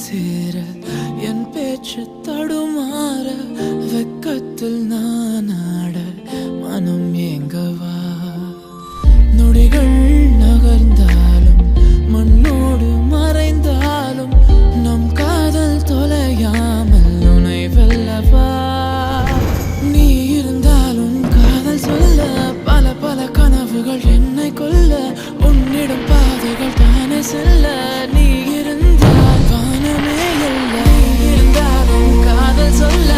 சேர என் பேச்சு தடுமாற வெக்கத்தில் நான் ஆட மனம் ஏங்கவா நொடிகள் நகர்ந்தாலும் மண்ணோடு மறைந்தாலும் நம் காதல் தொலையாமல் உனை வெல்லவா நீ இருந்தாலும் காதல் சொல்ல பல பல கனவுகள் என்னை கொல்ல உன்னிடம் பாதைகள் தானே செல்ல நீ இருந்தால் வானமே இல்லை இருந்தாலும் காதல் சொல்ல